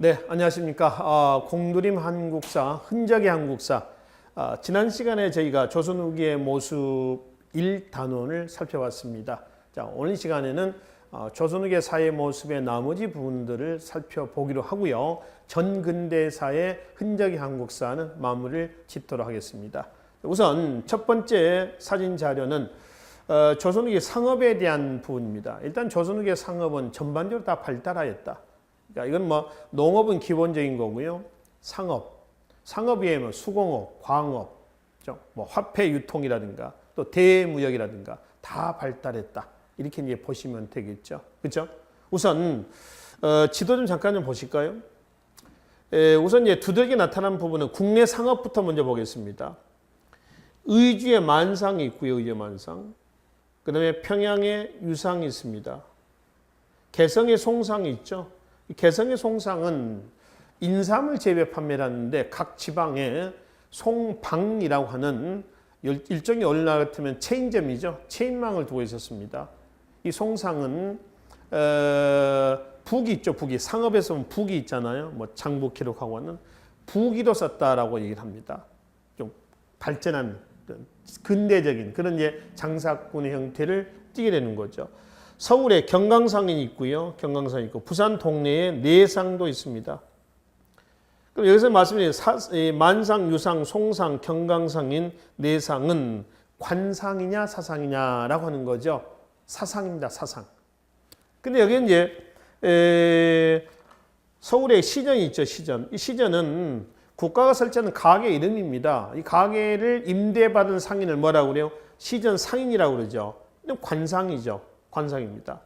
네, 안녕하십니까. 공드림 한국사, 흔적의 한국사. 지난 시간에 저희가 조선 후기의 모습 1단원을 살펴봤습니다. 자, 오늘 시간에는 조선 후기 사회 모습의 나머지 부분들을 살펴보기로 하고요. 전근대사의 흔적의 한국사는 마무리를 짓도록 하겠습니다. 우선 첫 번째 사진 자료는 조선 후기 상업에 대한 부분입니다. 일단 조선 후기 상업은 전반적으로 다 발달하였다. 그러니까 이건 뭐 농업은 기본적인 거고요. 상업이 뭐 수공업, 광업, 뭐 화폐 유통이라든가 또 대무역이라든가 다 발달했다. 이렇게 이제 보시면 되겠죠. 그렇죠? 우선 지도 좀 잠깐 좀 보실까요? 우선 이제 두들겨 나타난 부분은 국내 상업부터 먼저 보겠습니다. 의주에 만상이 있고요. 의주 만상. 그다음에 평양에 유상이 있습니다. 개성에 송상이 있죠. 개성의 송상은 인삼을 재배 판매를 하는데 각 지방에 송방이라고 하는 일종의 오늘날 같으면 체인점이죠. 체인망을 두고 있었습니다. 이 송상은 북이 있죠. 북이. 상업에서 보면 북이 있잖아요. 뭐 장부 기록하고 하는 북이도 썼다라고 얘기를 합니다. 좀 발전한 근대적인 그런 이제 장사꾼의 형태를 띠게 되는 거죠. 서울에 경강상이 있고요. 경강상이 있고 부산 동네에 내상도 있습니다. 그럼 여기서 말씀드린 만상, 유상, 송상, 경강상인 내상은 관상이냐 사상이냐라고 하는 거죠. 사상입니다. 사상. 근데 여기 이제 서울에 시전이 있죠. 시전. 이 시전은 국가가 설치하는 가게 이름입니다. 이 가게를 임대받은 상인을 뭐라고 그래요? 시전 상인이라고 그러죠. 관상이죠. 관상입니다.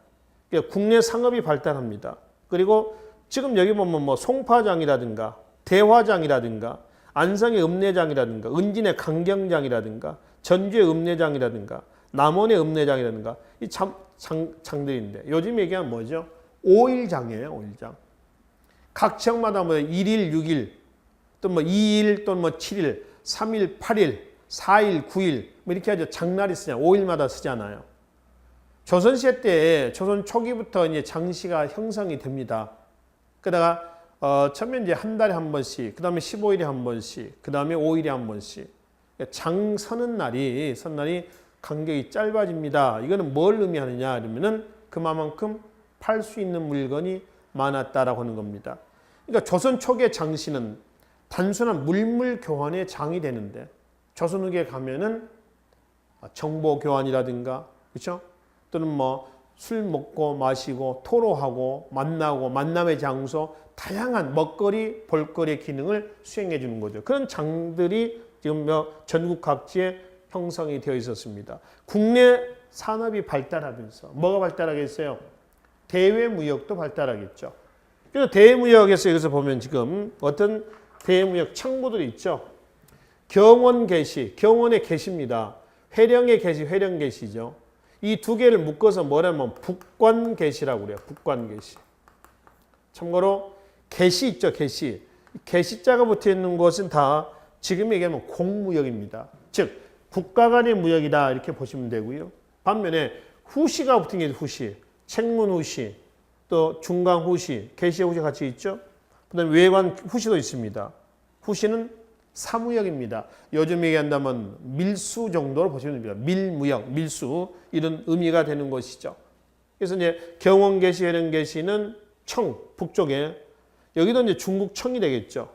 그러니까 국내 상업이 발달합니다. 그리고 지금 여기 보면 뭐 송파장이라든가 대화장이라든가 안성의 읍내장이라든가 은진의 강경장이라든가 전주의 읍내장이라든가 남원의 읍내장이라든가 이 장들인데 요즘 얘기하면 뭐죠? 5일장이에요. 5일장. 각 지역마다 뭐 1일, 6일 또 뭐 2일 또는 뭐 7일, 3일, 8일, 4일, 9일 뭐 이렇게 하죠. 장날이 쓰잖아요. 5일마다 쓰잖아요. 조선시대 때 조선 초기부터 이제 장시가 형성이 됩니다. 그러다가 처음에 이제 한 달에 한 번씩, 그 다음에 15일에 한 번씩, 그 다음에 5일에 한 번씩. 장 서는 날이 간격이 짧아집니다. 이거는 뭘 의미하느냐 그러면은 그만큼 팔 수 있는 물건이 많았다라고 하는 겁니다. 그러니까 조선 초기의 장시는 단순한 물물 교환의 장이 되는데 조선 후기에 가면은 정보 교환이라든가 그렇죠? 또는 뭐 술 먹고 마시고 토로하고 만나고 만남의 장소 다양한 먹거리 볼거리의 기능을 수행해 주는 거죠. 그런 장들이 지금 전국 각지에 형성이 되어 있었습니다. 국내 산업이 발달하면서 뭐가 발달하겠어요? 대외무역도 발달하겠죠. 그래서 대외무역에서 여기서 보면 지금 어떤 대외무역 창구들이 있죠. 경원 개시, 경원의 개시입니다. 회령의 개시, 회령 개시죠. 이 두 개를 묶어서 뭐라면 북관 개시라고 그래요. 북관 개시. 참고로 개시 있죠. 개시. 개시자가 붙어 있는 것은 다 지금 얘기하면 공무역입니다. 즉 국가 간의 무역이다 이렇게 보시면 되고요. 반면에 후시가 붙은 게 후시, 책문 후시, 또 중강 후시, 개시의 후시 같이 있죠. 그다음에 외관 후시도 있습니다. 후시는 사무역입니다. 요즘 얘기한다면 밀수 정도로 보시면 됩니다. 밀무역, 밀수 이런 의미가 되는 것이죠. 그래서 이제 경원개시, 회령개시는 청 북쪽에 여기도 이제 중국 청이 되겠죠.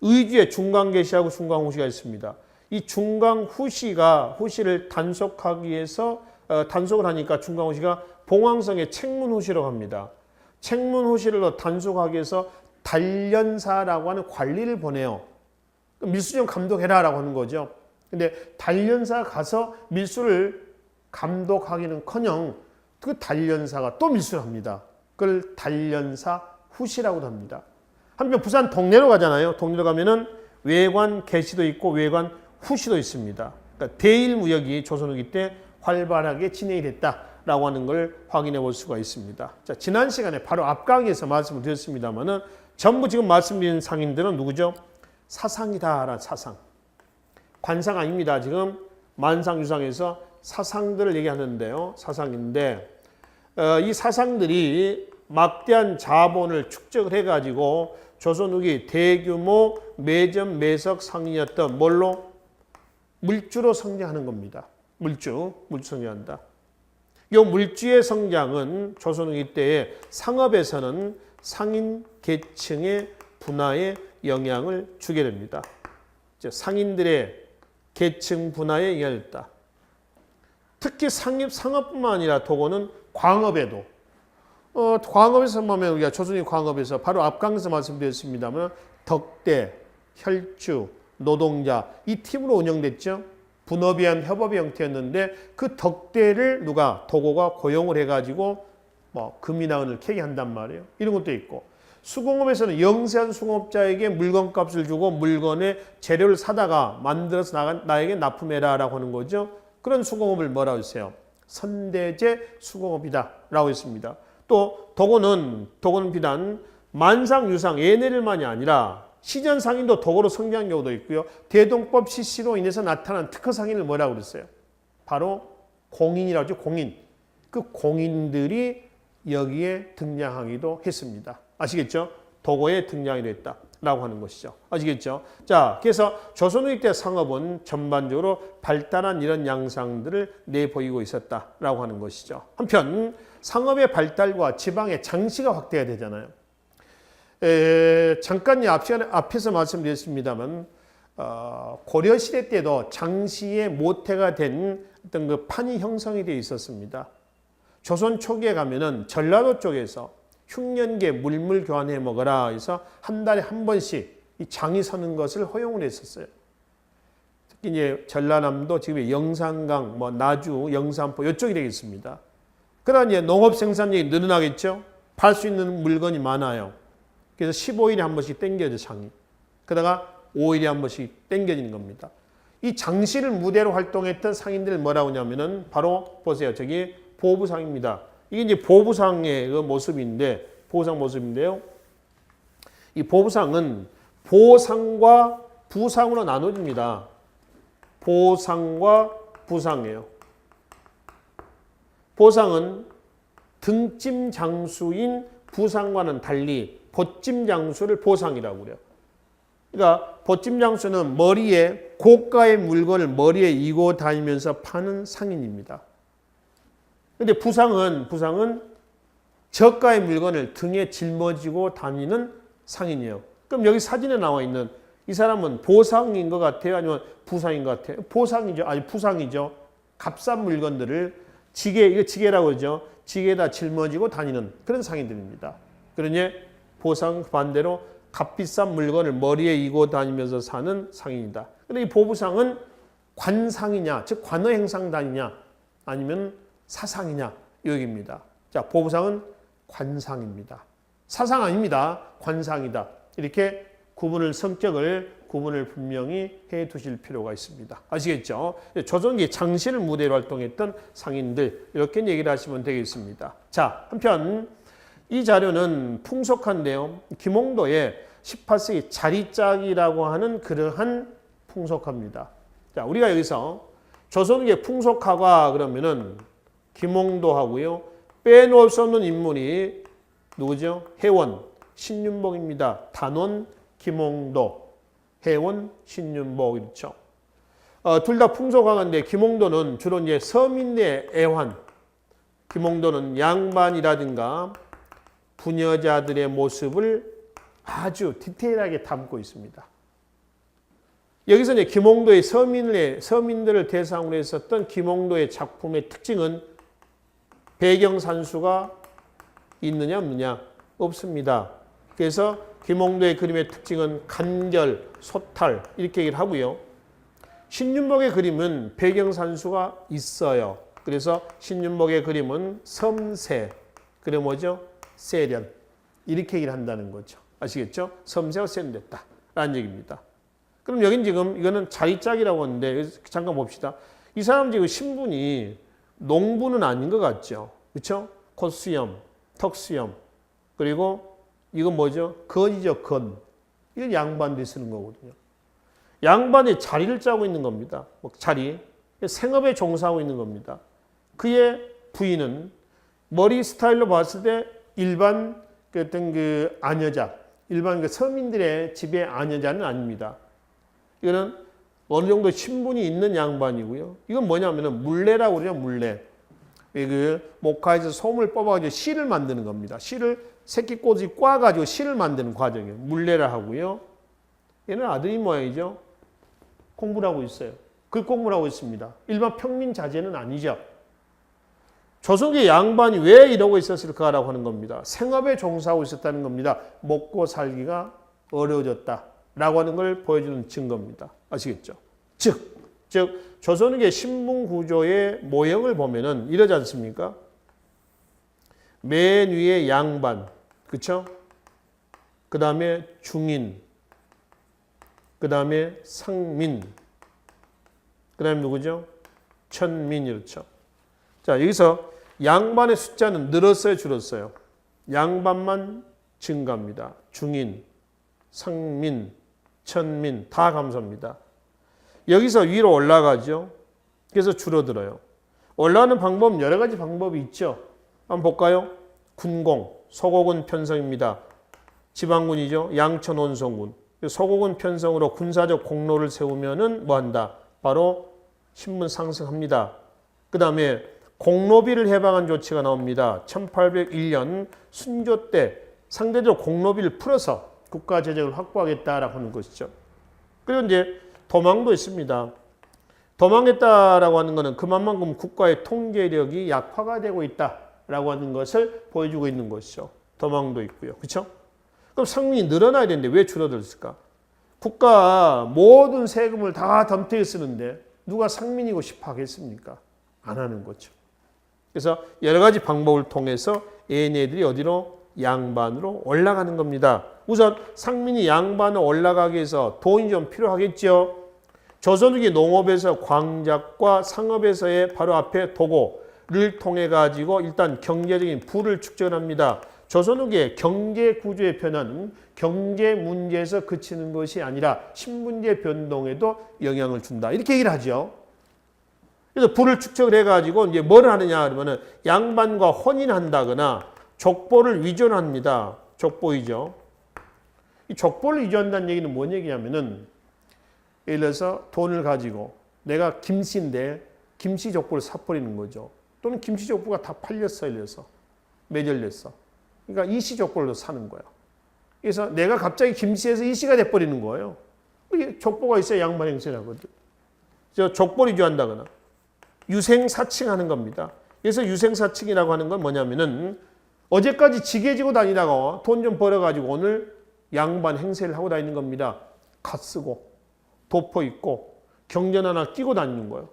의주에 중강개시하고 중강후시가 있습니다. 이 중강후시가 후시를 단속하기 위해서 단속을 하니까 중강후시가 봉황성의 책문후시라고 합니다. 책문후시를 단속하기 위해서 단련사라고 하는 관리를 보내요. 밀수 좀 감독해라라고 하는 거죠. 근데 단련사 가서 밀수를 감독하기는커녕 그 단련사가 또 밀수를 합니다. 그걸 단련사 후시라고도 합니다. 한편 부산 동래로 가잖아요. 동래로 가면은 외관 개시도 있고 외관 후시도 있습니다. 그러니까 대일 무역이 조선 후기 때 활발하게 진행이 됐다라고 하는 걸 확인해 볼 수가 있습니다. 자, 지난 시간에 바로 앞 강의에서 말씀을 드렸습니다만은 전부 지금 말씀드린 상인들은 누구죠? 사상이다라는 사상. 관상 아닙니다. 지금 만상유상에서 사상들을 얘기하는데요. 사상인데 이 사상들이 막대한 자본을 축적을 해가지고 조선 후기 대규모 매점 매석 상인이었던 뭘로? 물주로 성장하는 겁니다. 물주 성장한다. 이 물주의 성장은 조선 후기 때의 상업에서는 상인 계층의 분화에 영향을 주게 됩니다. 상인들의 계층 분화에 영향을 줬다. 특히 상업뿐만 아니라 도고는 광업에도 광업에서 보면 우리가 조선의 광업에서 바로 앞강에서 말씀드렸습니다만 덕대, 혈주, 노동자 이 팀으로 운영됐죠. 분업에 의한 협업의 형태였는데 그 덕대를 누가 도고가 고용을 해가지고 뭐 금이나 은을 캐게 한단 말이에요. 이런 것도 있고 수공업에서는 영세한 수공업자에게 물건값을 주고 물건의 재료를 사다가 만들어서 나에게 납품해라라고 하는 거죠. 그런 수공업을 뭐라고 했어요? 선대제 수공업이다라고 했습니다. 또 도고는 비단 만상유상 예내를만이 아니라 시전 상인도 도고로 성장한 경우도 있고요. 대동법 실시로 인해서 나타난 특허 상인을 뭐라고 그랬어요? 바로 공인이라고 하죠. 공인. 그 공인들이 여기에 등장하기도 했습니다. 아시겠죠? 도고에 등장이 됐다라고 하는 것이죠. 아시겠죠? 자, 그래서 조선 후기 때 상업은 전반적으로 발달한 이런 양상들을 내보이고 있었다라고 하는 것이죠. 한편 상업의 발달과 지방의 장시가 확대가 되잖아요. 잠깐 앞에서 말씀드렸습니다만 고려시대 때도 장시의 모태가 된 어떤 그 판이 형성이 되어 있었습니다. 조선 초기에 가면은 전라도 쪽에서 흉년계 물물 교환해 먹어라 해서 한 달에 한 번씩 이 장이 서는 것을 허용을 했었어요. 특히 이제 전라남도 지금 영산강, 뭐 나주, 영산포 이쪽이 되겠습니다. 그러나 이제 농업 생산량이 늘어나겠죠. 팔 수 있는 물건이 많아요. 그래서 15일에 한 번씩 땡겨져 장이. 그러다가 5일에 한 번씩 땡겨지는 겁니다. 이 장시를 무대로 활동했던 상인들 뭐라고 하냐면은 바로 보세요. 저기 보부상입니다. 이게 이제 보부상의 그 모습인데, 보부상 모습인데요. 이 보부상은 보상과 부상으로 나눠집니다. 보상과 부상이에요. 보상은 등짐 장수인 부상과는 달리 보찜 장수를 보상이라고 그래요. 그러니까 보찜 장수는 머리에 고가의 물건을 머리에 이고 다니면서 파는 상인입니다. 그런데 부상은 저가의 물건을 등에 짊어지고 다니는 상인이에요. 그럼 여기 사진에 나와 있는 이 사람은 보상인 것 같아요? 아니면 부상인 것 같아요? 보상이죠. 아니 부상이죠. 값싼 물건들을 이거 지게라고 그러죠. 지게에다 짊어지고 다니는 그런 상인들입니다. 그러니 보상 반대로 값비싼 물건을 머리에 이고 다니면서 사는 상인이다. 그런데 이 보부상은 관상이냐, 즉 관어 행상단이냐, 아니면 사상이냐 이 얘기입니다. 자, 보부상은 관상입니다. 사상 아닙니다. 관상이다. 이렇게 성격을 구분을 분명히 해 두실 필요가 있습니다. 아시겠죠? 조선기 장시를 무대로 활동했던 상인들 이렇게 얘기를 하시면 되겠습니다. 자, 한편 이 자료는 풍속화인데요. 김홍도의 18세기 자리짝이라고 하는 그러한 풍속화입니다. 자, 우리가 여기서 조선기의 풍속화가 그러면은 김홍도하고요. 빼놓을 수 없는 인물이 누구죠? 해원, 신윤복입니다. 단원, 김홍도, 해원, 신윤복 이렇죠. 둘 다 풍속화인데 김홍도는 주로 이제 서민의 애환, 김홍도는 양반이라든가 부녀자들의 모습을 아주 디테일하게 담고 있습니다. 여기서 이제 김홍도의 서민들을 대상으로 했었던 김홍도의 작품의 특징은 배경산수가 있느냐 없느냐 없습니다. 그래서 김홍도의 그림의 특징은 간결, 소탈 이렇게 얘기를 하고요. 신윤복의 그림은 배경산수가 있어요. 그래서 신윤복의 그림은 섬세, 그래 뭐죠? 세련 이렇게 얘기를 한다는 거죠. 아시겠죠? 섬세가 세련됐다 라는 얘기입니다. 그럼 여긴 지금 이거는 자리짝이라고 하는데 잠깐 봅시다. 이 사람 지금 신분이 농부는 아닌 것 같죠. 그렇죠? 콧수염, 턱수염 그리고 이건 뭐죠? 건이죠. 건. 이건 양반들이 쓰는 거거든요. 양반이 자리를 짜고 있는 겁니다. 자리. 생업에 종사하고 있는 겁니다. 그의 부인은 머리 스타일로 봤을 때 일반 어떤 그 아녀자 일반 그 서민들의 집의 아녀자는 아닙니다. 이거는 어느 정도 신분이 있는 양반이고요. 이건 뭐냐면은 물레라고 그래요, 물레. 그 목화에서 솜을 뽑아가지고 실을 만드는 겁니다. 실을 새끼꼬지 꽈가지고 실을 만드는 과정이에요. 물레라 하고요. 얘는 아들이 모양이죠. 공부를 하고 있어요. 글 공부를 하고 있습니다. 일반 평민 자제는 아니죠. 조선의 양반이 왜 이러고 있었을까라고 하는 겁니다. 생업에 종사하고 있었다는 겁니다. 먹고 살기가 어려워졌다라고 하는 걸 보여주는 증거입니다. 아시겠죠? 즉 조선의 신분 구조의 모형을 보면은 이러지 않습니까? 맨 위에 양반, 그렇죠? 그 다음에 중인, 그 다음에 상민, 그 다음에 누구죠? 천민, 이렇죠. 자, 여기서 양반의 숫자는 늘었어요, 줄었어요? 양반만 증가합니다. 중인, 상민, 천민 다 감소합니다. 여기서 위로 올라가죠. 그래서 줄어들어요. 올라가는 방법은 여러 가지 방법이 있죠. 한번 볼까요? 군공, 소고군 편성입니다. 지방군이죠. 양천 온성군. 소고군 편성으로 군사적 공로를 세우면은 뭐 한다? 바로 신분 상승합니다. 그 다음에 공로비를 해방한 조치가 나옵니다. 1801년 순조 때 상대적으로 공로비를 풀어서 국가 재정을 확보하겠다라고 하는 것이죠. 그리고 이제 도망도 있습니다. 도망했다라고 하는 것은 그만큼 국가의 통제력이 약화가 되고 있다라고 하는 것을 보여주고 있는 것이죠. 도망도 있고요. 그렇죠? 그럼 상민이 늘어나야 되는데 왜 줄어들었을까? 국가 모든 세금을 다 덤태에 쓰는데 누가 상민이고 싶어 하겠습니까? 안 하는 거죠. 그래서 여러 가지 방법을 통해서 얘네들이 어디로? 양반으로 올라가는 겁니다. 우선 상민이 양반으로 올라가기 위해서 돈이 좀 필요하겠죠. 조선후기 농업에서 광작과 상업에서의 바로 앞에 도고를 통해 가지고 일단 경제적인 부를 축적합니다. 조선후기의 경제 구조의 변화는 경제 문제에서 그치는 것이 아니라 신분제 변동에도 영향을 준다. 이렇게 얘기를 하죠. 그래서 부를 축적을 해가지고 이제 뭘 하느냐 그러면은 양반과 혼인한다거나 족보를 위존합니다. 족보이죠. 이 족보를 위존한다는 얘기는 뭔 얘기냐면은 예를 들어서 돈을 가지고 내가 김씨인데 김씨 족보를 사버리는 거죠. 또는 김씨 족보가 다 팔렸어, 이래서 매절됐어. 그러니까 이씨 족보를 사는 거야. 그래서 내가 갑자기 김씨에서 이씨가 돼버리는 거예요. 이게 족보가 있어야 양반 행세를 하거든. 그래서 족보를 위조한다거나 유생사칭하는 겁니다. 그래서 유생사칭이라고 하는 건 뭐냐면은 어제까지 지게 지고 다니다가 돈 좀 벌어가지고 오늘 양반 행세를 하고 다니는 겁니다. 갓 쓰고 도포 입고 경전 하나 끼고 다니는 거예요.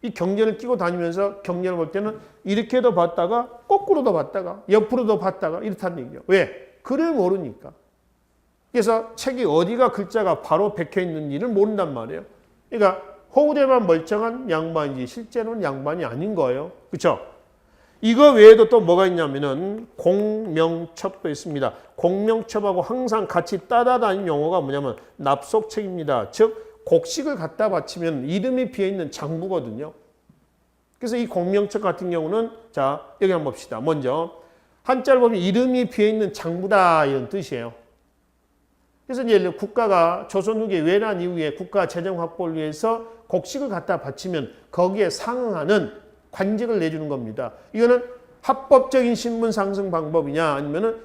이 경전을 끼고 다니면서 경전을 볼 때는 이렇게도 봤다가 거꾸로도 봤다가 옆으로도 봤다가 이렇다는 얘기예요. 왜? 글을 모르니까. 그래서 책이 어디가 글자가 바로 박혀 있는지를 모른단 말이에요. 그러니까 호우대만 멀쩡한 양반이지 실제로는 양반이 아닌 거예요. 그렇죠? 이거 외에도 또 뭐가 있냐면은 공명첩도 있습니다. 공명첩하고 항상 같이 따라다니는 용어가 뭐냐면 납속책입니다. 즉 곡식을 갖다 바치면 이름이 비어있는 장부거든요. 그래서 이 공명첩 같은 경우는 자 여기 한번 봅시다. 먼저 한자를 보면 이름이 비어있는 장부다 이런 뜻이에요. 그래서 이제 국가가 조선 후기 외란 이후에 국가 재정 확보를 위해서 곡식을 갖다 바치면 거기에 상응하는 관직을 내주는 겁니다. 이거는 합법적인 신분 상승 방법이냐 아니면은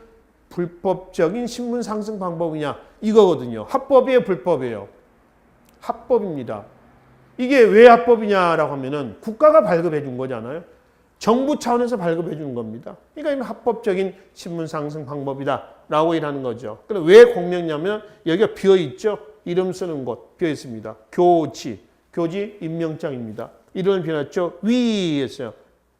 불법적인 신분 상승 방법이냐 이거거든요. 합법이에요, 불법이에요? 합법입니다. 이게 왜 합법이냐라고 하면은 국가가 발급해 준 거잖아요. 정부 차원에서 발급해 주는 겁니다. 그러니까 이건 합법적인 신분 상승 방법이다라고 일하는 거죠. 그럼 왜 공명이냐면 여기가 비어 있죠. 이름 쓰는 곳 비어 있습니다. 교지 임명장입니다. 이름을 비워놨죠. 위였어요.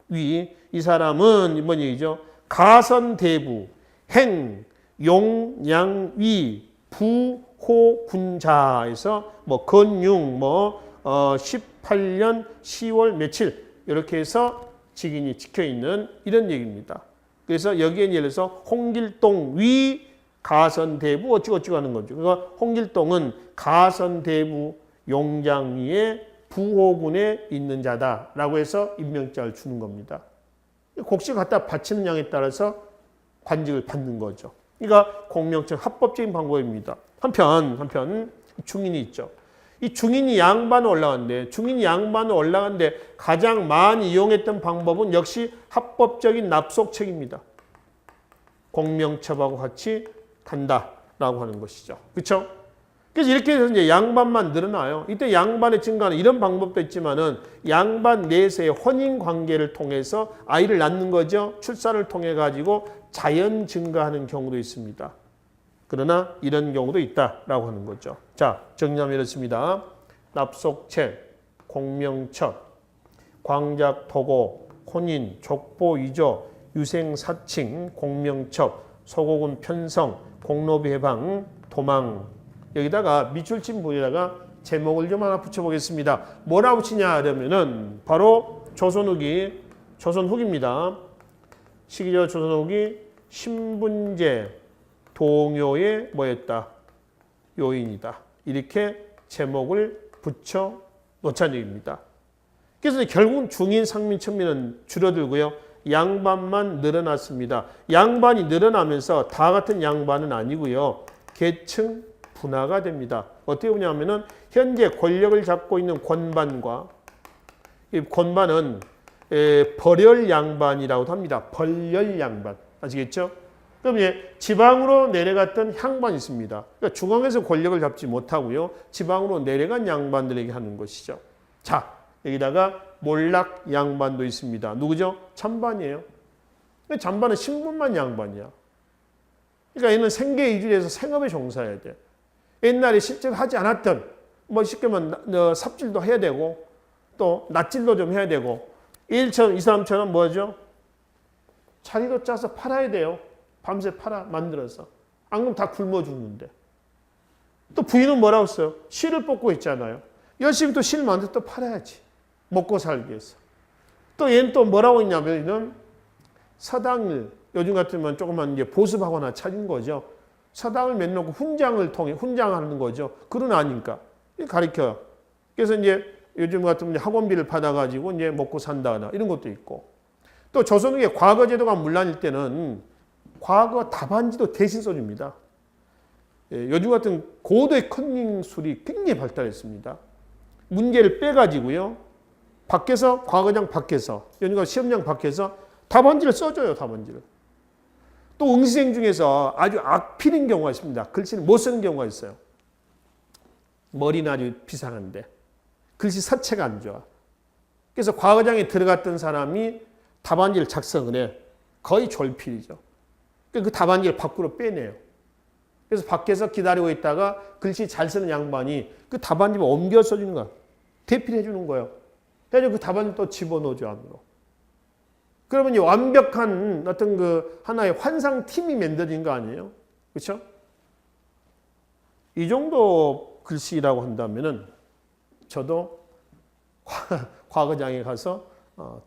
위. 이 사람은 뭔 얘기죠? 가선대부, 행, 용, 양, 위, 부, 호, 군자에서 뭐 건융, 18년 10월 며칠 이렇게 해서 직인이 찍혀 있는 이런 얘기입니다. 그래서 여기에 예를 들어서 홍길동 위 가선대부 어찌고 하는 거죠. 그러니까 홍길동은 가선대부 용장위의 부호군에 있는 자다라고 해서 임명장을 주는 겁니다. 곡식 갖다 바치는 양에 따라서 관직을 받는 거죠. 그러니까 공명처 합법적인 방법입니다. 한편 중인이 있죠. 이 중인이 양반을 올라갔는데 중인이 양반을 올라갔는데 가장 많이 이용했던 방법은 역시 합법적인 납속책입니다. 공명첩하고 같이 간다라고 하는 것이죠. 그렇죠? 그래서 이렇게 해서 이제 양반만 늘어나요. 이때 양반의 증가는 이런 방법도 있지만은 양반 내세의 혼인 관계를 통해서 아이를 낳는 거죠. 출산을 통해 가지고 자연 증가하는 경우도 있습니다. 그러나 이런 경우도 있다라고 하는 거죠. 자, 정리하면 이렇습니다. 납속책, 공명첩, 광작, 도고, 혼인, 족보, 위조, 유생, 사칭, 공명첩, 소고군 편성, 공로비 해방, 도망. 여기다가 밑줄친 부분에다가 제목을 좀 하나 붙여보겠습니다. 뭐라 붙이냐 하려면은 바로 조선후기입니다. 시기적 조선후기 신분제 동요의 뭐였다? 요인이다. 이렇게 제목을 붙여 놓자는 얘기입니다. 그래서 결국 중인, 상민, 천민은 줄어들고요. 양반만 늘어났습니다. 양반이 늘어나면서 다 같은 양반은 아니고요. 계층 분화가 됩니다. 어떻게 보냐면은 현재 권력을 잡고 있는 권반과 이 권반은 벌열 양반이라고도 합니다. 벌열 양반. 아시겠죠? 그럼 지방으로 내려갔던 향반이 있습니다. 그러니까 중앙에서 권력을 잡지 못하고요. 지방으로 내려간 양반들에게 하는 것이죠. 자, 여기다가 몰락 양반도 있습니다. 누구죠? 찬반이에요. 찬반은 신분만 양반이야. 그러니까 얘는 생계 이주에서 생업에 종사해야 돼. 옛날에 실제로 하지 않았던 뭐 쉽게 말하면 삽질도 해야 되고 또 낫질도 좀 해야 되고 이 사람처럼 뭐죠? 자리도 짜서 팔아야 돼요. 밤새 팔아 만들어서. 안 그러면 다 굶어 죽는데. 또 부인은 뭐라고 써요? 실을 뽑고 있잖아요. 열심히 또 실 만들어 또 팔아야지. 먹고 살기 위해서. 또 얘는 또 뭐라고 했냐면 서당을 요즘 같으면 조금만 이제 보습하거나 차린 거죠. 서당을 맺놓고 훈장을 통해 훈장하는 거죠. 그런 아니까 가르쳐요. 그래서 이제 요즘 같으면 학원비를 받아가지고 이제 먹고 산다거나 이런 것도 있고. 또 조선후기에 과거 제도가 문란일 때는 과거 답안지도 대신 써줍니다. 요즘 같은 고도의 컨닝술이 굉장히 발달했습니다. 문제를 빼가지고요. 밖에서 과거장 밖에서 요즘 시험장 밖에서 답안지를 써줘요. 답안지를. 또 응시생 중에서 아주 악필인 경우가 있습니다. 글씨를 못 쓰는 경우가 있어요. 머리는 아주 비상한데 글씨 사체가 안 좋아. 그래서 과거장에 들어갔던 사람이 답안지를 작성을 해. 거의 졸필이죠. 그 답안지를 밖으로 빼내요. 그래서 밖에서 기다리고 있다가 글씨 잘 쓰는 양반이 그 답안지를 옮겨 써주는 거야. 대필해 주는 거예요. 그래서 그 답안지를 또 집어넣어줘 안으로. 그러면 완벽한 어떤 그 하나의 환상팀이 만들어진 거 아니에요? 그렇죠? 이 정도 글씨라고 한다면은 저도 과거장에 가서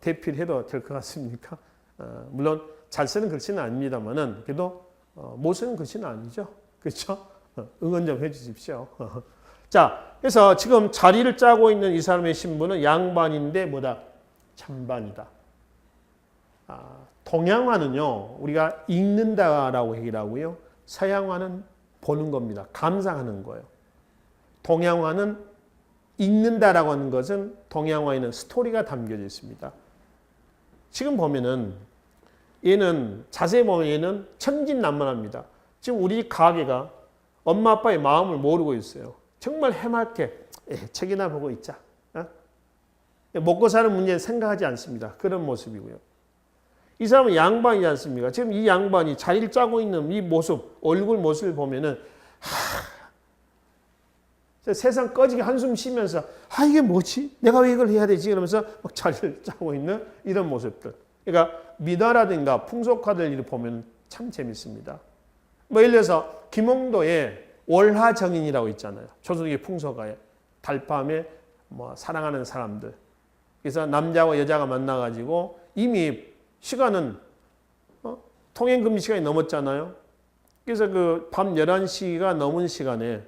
대필해도 될 것 같습니까? 물론 잘 쓰는 글씨는 아닙니다만은 그래도 못 쓰는 글씨는 아니죠. 그렇죠? 응원 좀 해주십시오. 자, 그래서 지금 자리를 짜고 있는 이 사람의 신분은 양반인데 뭐다? 찬반이다. 동양화는요, 우리가 읽는다라고 얘기를 하고요. 서양화는 보는 겁니다. 감상하는 거예요. 동양화는 읽는다라고 하는 것은 동양화에는 스토리가 담겨져 있습니다. 지금 보면은 얘는 자세히 보면 얘는 천진난만합니다. 지금 우리 가게가 엄마 아빠의 마음을 모르고 있어요. 정말 해맑게 책이나 보고 있자. 먹고 사는 문제는 생각하지 않습니다. 그런 모습이고요. 이 사람은 양반이지 않습니까? 지금 이 양반이 자리를 짜고 있는 이 모습, 얼굴 모습을 보면은 세상 꺼지게 한숨 쉬면서 이게 뭐지? 내가 왜 이걸 해야 되지? 그러면서 막 자리를 짜고 있는 이런 모습들. 그러니까 민화라든가 풍속화들 보면 참 재밌습니다. 뭐 예를 들어서 김홍도의 월화정인이라고 있잖아요. 조선의 풍속화에 달밤에 뭐 사랑하는 사람들. 그래서 남자와 여자가 만나가지고 이미 시간은 통행금지 시간이 넘었잖아요. 그래서 그 밤 11시가 넘은 시간에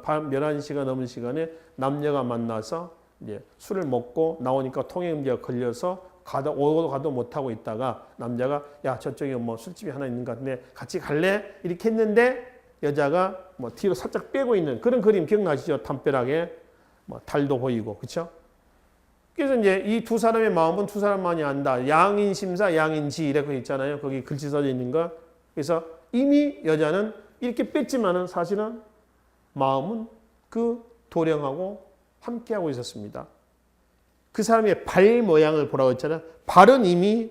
밤 11시가 넘은 시간에 남녀가 만나서 이제 술을 먹고 나오니까 통행금지가 걸려서 가도 못하고 있다가 남자가 야 저쪽에 뭐 술집이 하나 있는 것 같은데 같이 갈래? 이렇게 했는데 여자가 뭐 뒤로 살짝 빼고 있는 그런 그림 기억나시죠? 담벼락에 뭐 달도 보이고 그렇죠? 그래서 이제 이 두 사람의 마음은 두 사람만이 안다. 양인심사 양인지 이렇게 있잖아요. 거기 글씨 써져 있는 거. 그래서 이미 여자는 이렇게 뺐지만은 사실은 마음은 그 도령하고 함께하고 있었습니다. 그 사람의 발 모양을 보라고 했잖아요. 발은 이미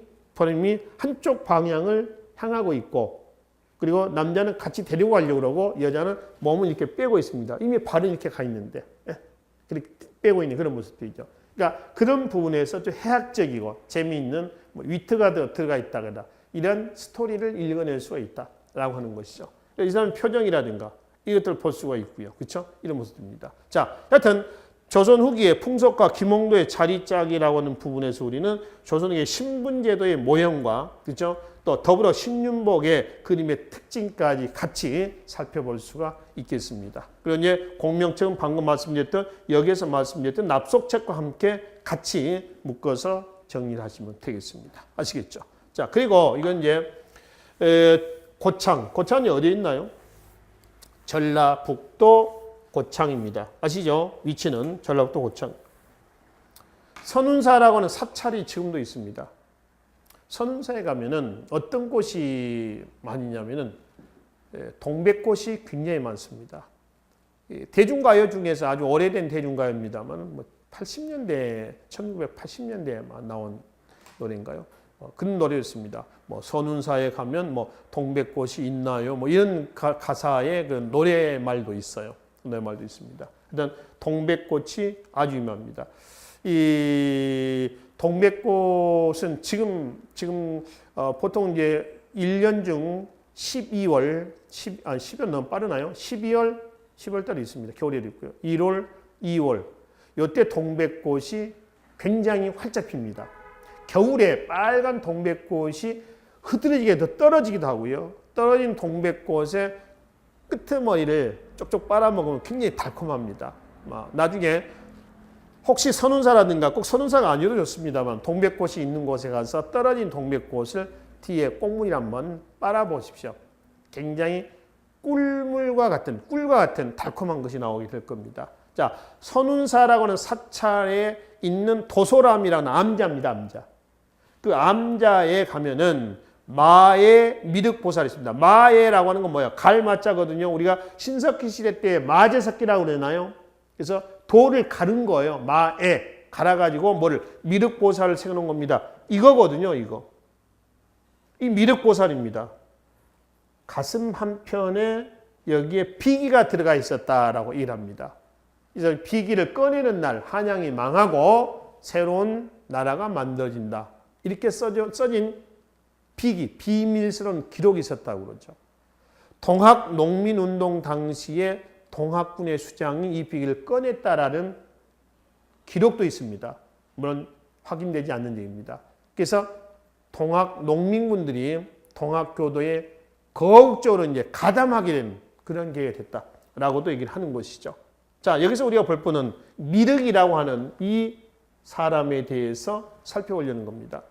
한쪽 방향을 향하고 있고 그리고 남자는 같이 데리고 가려고 그러고 여자는 몸을 이렇게 빼고 있습니다. 이미 발은 이렇게 가 있는데 그렇게 빼고 있는 그런 모습도 있죠. 그러니까 그런 부분에서 좀 해학적이고 재미있는 위트가 들어가 있다거나 이런 스토리를 읽어낼 수가 있다라고 하는 것이죠. 이 사람 표정이라든가 이것들을 볼 수가 있고요. 그렇죠? 이런 모습입니다. 자, 하여튼 조선 후기의 풍속과 김홍도의 자리짜기라고 하는 부분에서 우리는 조선 후기의 신분제도의 모형과 그렇죠? 또 더불어 신윤복의 그림의 특징까지 같이 살펴볼 수가 있겠습니다. 그리고 이제 공명책은 방금 말씀드렸던 여기에서 말씀드렸던 납속책과 함께 같이 묶어서 정리를 하시면 되겠습니다. 아시겠죠? 자, 그리고 이건 이제 고창이 어디에 있나요? 전라북도 고창입니다. 아시죠? 위치는 전라북도 고창. 선운사라고 하는 사찰이 지금도 있습니다. 선운사에 가면은 어떤 곳이 많이냐면은 동백꽃이 굉장히 많습니다. 대중가요 중에서 아주 오래된 대중가요입니다만 뭐 80년대, 1980년대에 나온 노래인가요? 그런 노래였습니다. 뭐 선운사에 가면 뭐 동백꽃이 있나요? 뭐 이런 가사의 그 노래말도 있어요. 노래말도 있습니다. 일단 동백꽃이 아주 유명합니다. 이 동백꽃은 지금 보통 이제 1년 중 12월, 10월 너무 빠르나요? 10월 달에 있습니다. 겨울에도 있고요. 1월, 2월 이때 동백꽃이 굉장히 활짝 핍니다. 겨울에 빨간 동백꽃이 흐드러지게 떨어지기도 하고요. 떨어진 동백꽃의 끄트머리를 쪽쪽 빨아먹으면 굉장히 달콤합니다. 나중에 혹시 선운사라든가 꼭 선운사가 아니어도 좋습니다만 동백꽃이 있는 곳에 가서 떨어진 동백꽃을 뒤에 꽁무니를 한번 빨아보십시오. 굉장히 꿀과 같은 달콤한 것이 나오게 될 겁니다. 자, 선운사라고 하는 사찰에 있는 도소람이라는 암자입니다. 암자. 그 암자에 가면은 마의 미륵보살이 있습니다. 마에라고 하는 건 뭐야? 갈마자거든요. 우리가 신석기 시대 때 마제석기라고 그러나요? 그래서 돌을 가른 거예요. 마에 갈아가지고 뭐를 미륵보살을 세워놓은 겁니다. 이거거든요. 이거. 이 미륵보살입니다. 가슴 한편에 여기에 비기가 들어가 있었다라고 얘기합니다. 그래서 비기를 꺼내는 날 한양이 망하고 새로운 나라가 만들어진다. 이렇게 써진 비밀스러운 기록이 있었다고 그러죠. 동학 농민운동 당시에 동학군의 수장이 이 비기를 꺼냈다라는 기록도 있습니다. 물론 확인되지 않는 얘기입니다. 그래서 동학 농민군들이 동학교도에 거국적으로 이제 가담하게 된 그런 계기가 됐다라고도 얘기를 하는 것이죠. 자, 여기서 우리가 볼 분은 미륵이라고 하는 이 사람에 대해서 살펴보려는 겁니다.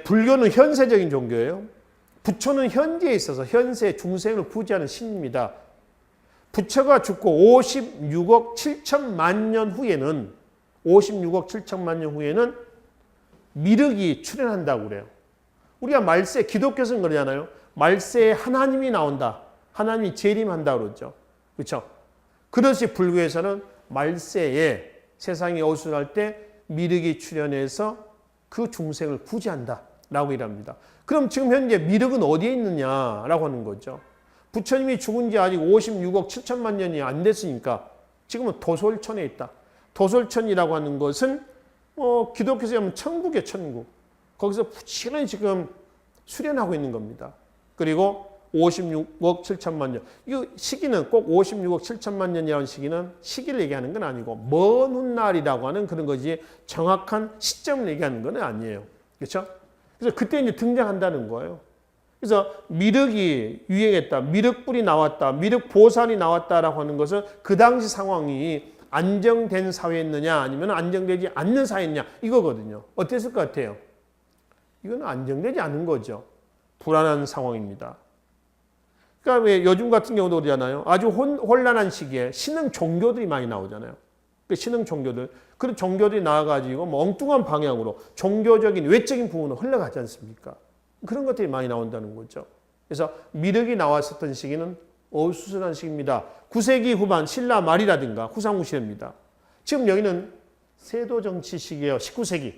불교는 현세적인 종교예요. 부처는 현재에 있어서 현세 중생을 구제하는 신입니다. 부처가 죽고 56억 7천만 년 후에는 미륵이 출현한다고 그래요. 우리가 말세, 기독교에서는 그러잖아요. 말세에 하나님이 나온다. 하나님이 재림한다 그러죠. 그렇죠? 그렇지 불교에서는 말세에 세상이 어수선할 때 미륵이 출현해서 그 중생을 구제한다 라고 일합니다. 그럼 지금 현재 미륵은 어디에 있느냐라고 하는 거죠. 부처님이 죽은 지 아직 56억 7천만 년이 안 됐으니까 지금은 도솔천에 있다. 도솔천이라고 하는 것은 기독교에서 하면 천국이에요. 천국. 거기서 부지런히 지금 수련하고 있는 겁니다. 그리고 56억 7천만 년. 이 시기는 꼭 56억 7천만 년이라는 시기를 얘기하는 건 아니고 먼 훗날이라고 하는 그런 거지 정확한 시점을 얘기하는 건 아니에요. 그렇죠? 그래서 그때 이제 등장한다는 거예요. 그래서 미륵이 유행했다. 미륵불이 나왔다. 미륵보살이 나왔다라고 하는 것은 그 당시 상황이 안정된 사회였느냐 아니면 안정되지 않는 사회였냐 이거거든요. 어땠을 것 같아요? 이건 안정되지 않은 거죠. 불안한 상황입니다. 그러니까 왜 요즘 같은 경우도 그러잖아요. 아주 혼란한 시기에 신흥 종교들이 많이 나오잖아요. 그 신흥 종교들, 그런 종교들이 나와가지고 뭐 엉뚱한 방향으로 종교적인 외적인 부분으로 흘러가지 않습니까? 그런 것들이 많이 나온다는 거죠. 그래서 미륵이 나왔었던 시기는 어수선한 시기입니다. 9세기 후반 신라 말이라든가 후상우 시대입니다. 지금 여기는 세도 정치 시기예요. 19세기.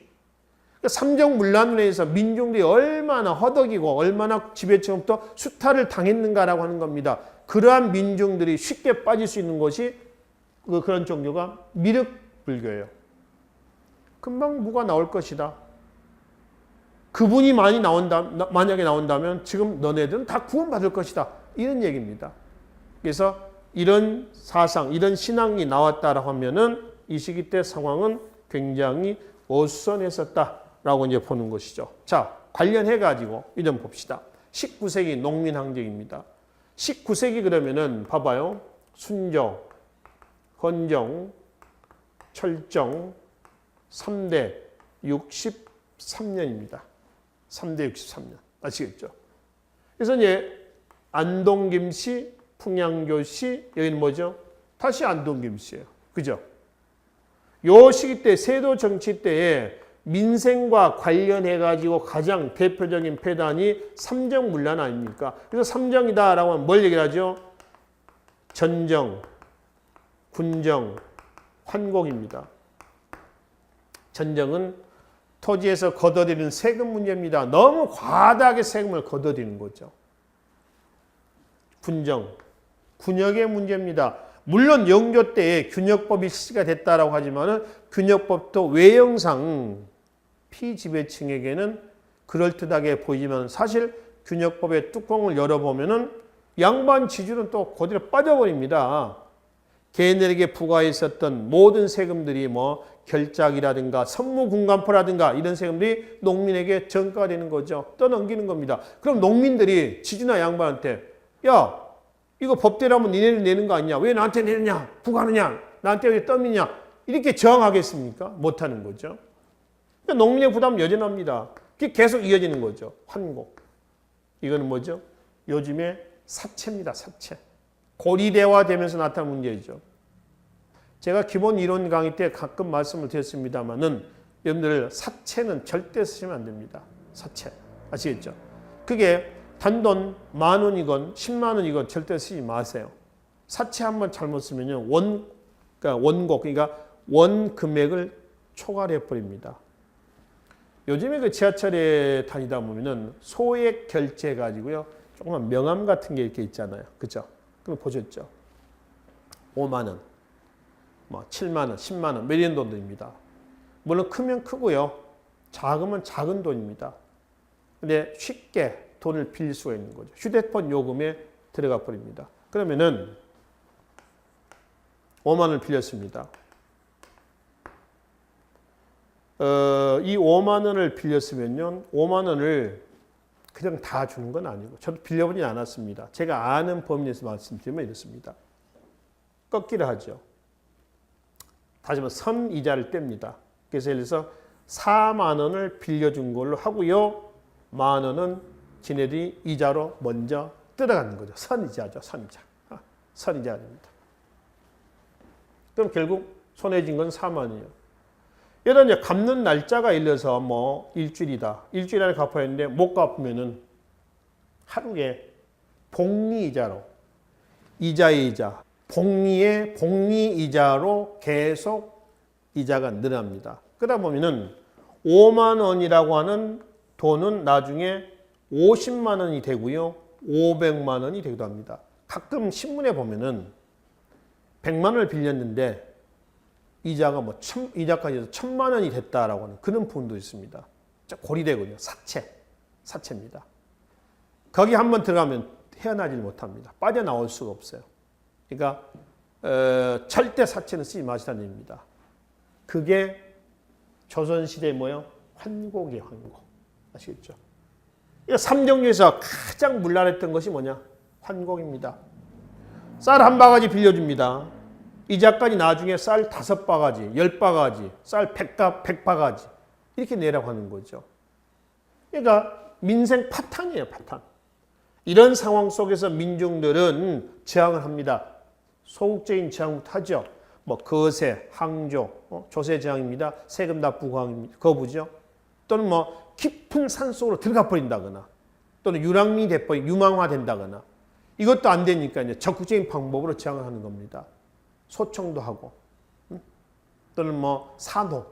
그러니까 삼정문란으로 해서 민중들이 얼마나 허덕이고 얼마나 지배층부터 수탈을 당했는가라고 하는 겁니다. 그러한 민중들이 쉽게 빠질 수 있는 것이 그런 종교가 미륵 불교예요. 금방 뭐가 나올 것이다. 그분이 만약에 나온다면 지금 너네들은 다 구원받을 것이다. 이런 얘기입니다. 그래서 이런 사상, 이런 신앙이 나왔다라고 하면은 이 시기 때 상황은 굉장히 어수선했었다라고 이제 보는 것이죠. 자, 관련해가지고 이좀 봅시다. 19세기 농민 항쟁입니다. 19세기 그러면은 봐봐요. 순정, 헌정, 철정, 3대 63년입니다. 3대 63년. 아시겠죠? 그래서 이제 안동김씨, 풍양교씨, 여기는 뭐죠? 다시 안동김씨예요. 그죠? 요 시기 때 세도 정치 때에 민생과 관련해가지고 가장 대표적인 폐단이 삼정문란 아닙니까? 그래서 삼정이다라고 하면 뭘 얘기를 하죠? 전정, 군정, 환곡입니다. 전정은 토지에서 걷어들이는 세금 문제입니다. 너무 과다하게 세금을 걷어들이는 거죠. 군정, 군역의 문제입니다. 물론 영조 때에 균역법이 실시가 됐다라고 하지만은 균역법도 외형상 피지배층에게는 그럴듯하게 보이지만 사실 균역법의 뚜껑을 열어보면은 양반 지주는 또 그대로 빠져버립니다. 개인들에게 부과해 있었던 모든 세금들이 뭐 결작이라든가 선무궁감포라든가 이런 세금들이 농민에게 전가가 되는 거죠. 떠넘기는 겁니다. 그럼 농민들이 지주나 양반한테 야 이거 법대로 하면 니네를 내는 거 아니냐? 왜 나한테 내느냐? 부과하느냐? 나한테 왜 떠미냐? 이렇게 저항하겠습니까? 못하는 거죠. 그러니까 농민의 부담은 여전합니다. 그게 계속 이어지는 거죠. 환곡. 이거는 뭐죠? 요즘의 사채입니다. 사채. 고리대화되면서 나타난 문제이죠. 제가 기본 이론 강의 때 가끔 말씀을 드렸습니다만은 여러분들 사채는 절대 쓰시면 안 됩니다. 사채. 아시겠죠? 그게 단돈 10,000원이건 10만 원이건 절대 쓰지 마세요. 사채 한번 잘못 쓰면요. 그러니까 원곡, 그러니까 원 금액을 초과해 버립니다. 요즘에 그 지하철에 다니다 보면은 소액 결제 가지고요. 조그만 명함 같은 게 이렇게 있잖아요. 그죠? 그럼 보셨죠? 5만 원, 뭐 7만 원, 10만 원, 뭐 이런 돈들입니다. 물론 크면 크고요. 작으면 작은 돈입니다. 근데 쉽게 돈을 빌릴 수가 있는 거죠. 휴대폰 요금에 들어가 버립니다. 그러면은 5만 원을 빌렸습니다. 이 5만 원을 빌렸으면요. 5만 원을 그냥 다 주는 건 아니고 저도 빌려보진 않았습니다. 제가 아는 범위에서 말씀드리면 이렇습니다. 꺾기를 하죠. 다시 말해 선이자를 뗍니다. 그래서 예를 들어서 4만 원을 빌려준 걸로 하고요. 만 원은 지네들이 이자로 먼저 뜯어가는 거죠. 선이자죠. 선이자. 선이자입니다. 그럼 결국 손해 진 건 4만 원이에요. 예를 들어 이제 갚는 날짜가 일러서 뭐 일주일이다. 일주일 안에 갚아야 하는데 못 갚으면은 하루에 복리이자로 이자의 이자, 복리이자로 계속 이자가 늘어납니다. 그러다 보면은 5만 원이라고 하는 돈은 나중에 50만 원이 되고요. 500만 원이 되기도 합니다. 가끔 신문에 보면은 100만 원을 빌렸는데 이자가 뭐 이자까지 해서 1000만 원이 됐다라고 하는 그런 부분도 있습니다. 고리되거든요. 사채입니다. 거기 한번 들어가면 헤어나질 못합니다. 빠져나올 수가 없어요. 그러니까 절대 사채는 쓰지 마시라는 얘기입니다. 그게 조선시대의 뭐예요? 환곡이에요. 환곡. 아시겠죠? 삼정유에서 가장 문란했던 것이 뭐냐? 환곡입니다. 쌀 한 바가지 빌려줍니다. 이자까지 나중에 쌀 5바가지, 10바가지, 쌀 100바가지 이렇게 내라고 하는 거죠. 그러니까 민생 파탄이에요, 파탄. 이런 상황 속에서 민중들은 저항을 합니다. 소극적인 저항부터 하죠. 뭐 거세, 항조, 조세 저항입니다. 세금 납부 거부죠. 또는 뭐 깊은 산 속으로 들어가 버린다거나 또는 유랑민이 돼버리 유망화된다거나 이것도 안 되니까 이제 적극적인 방법으로 저항을 하는 겁니다. 소청도 하고 또는 뭐 산호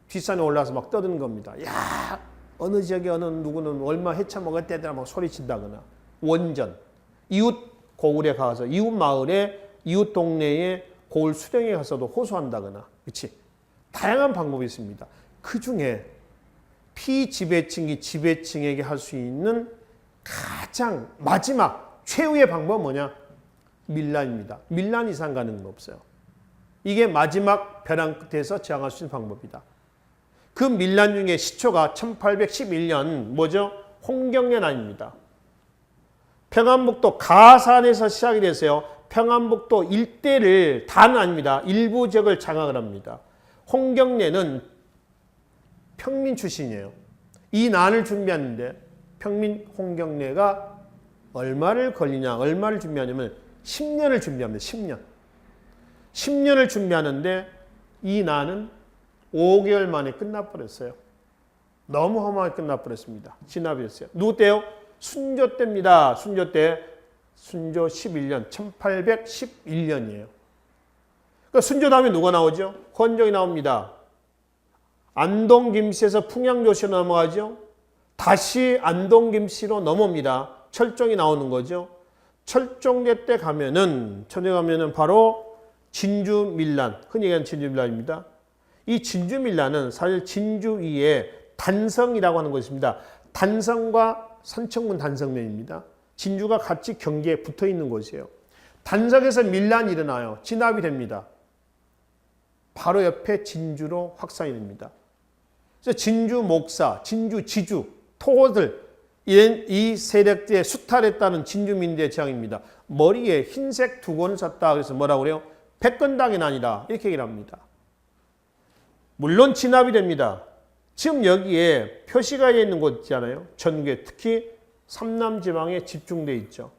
뒷산에 올라와서 막 떠드는 겁니다. 야 어느 지역에 어느 누구는 얼마 해쳐 먹었대더라 막 소리친다거나 원전 이웃 고을에 가서 이웃 마을에 이웃 동네에 고을 수령에 가서도 호소한다거나 그렇지 다양한 방법이 있습니다. 그 중에 피지배층이 지배층에게 할 수 있는 가장 마지막 최후의 방법은 뭐냐? 밀란입니다. 밀란 이상 가는 건 없어요. 이게 마지막 벼랑 끝에서 저항할 수 있는 방법이다. 그 밀란 중에 시초가 1811년 뭐죠? 홍경련 아닙니다. 평안북도 가산에서 시작이 됐어요. 평안북도 일대를 다는 아닙니다. 일부 지역을 장악을 합니다. 홍경련은 평민 출신이에요. 이 난을 준비하는데 평민 홍경래가 얼마를 걸리냐, 얼마를 준비하냐면 10년을 준비합니다. 10년. 10년을 준비하는데 이 난은 5개월 만에 끝나버렸어요. 너무 험하게 끝나버렸습니다. 진압이 됐어요. 누구 때요? 순조 때입니다. 순조 때. 순조 11년, 1811년이에요. 그러니까 순조 다음에 누가 나오죠? 헌종이 나옵니다. 안동 김씨에서 풍양조씨로 넘어가죠. 다시 안동 김씨로 넘어옵니다. 철종이 나오는 거죠. 철종대 때 가면은 바로 진주 밀란, 흔히 얘기하는 진주 밀란입니다. 이 진주 밀란은 사실 진주 위에 단성이라고 하는 것입니다. 단성과 산청군 단성면입니다. 진주가 같이 경계에 붙어 있는 곳이에요. 단성에서 밀란이 일어나요. 진압이 됩니다. 바로 옆에 진주로 확산이 됩니다. 그래서 진주 목사, 진주 지주, 토호들 이 세력들의 수탈했다는 진주민들의 저항입니다. 머리에 흰색 두건을 샀다. 그래서 뭐라고 그래요? 백건당이 아니라 이렇게 얘기를 합니다. 물론 진압이 됩니다. 지금 여기에 표시가 되어 있는 곳 있잖아요. 전국에 특히 삼남지방에 집중되어 있죠.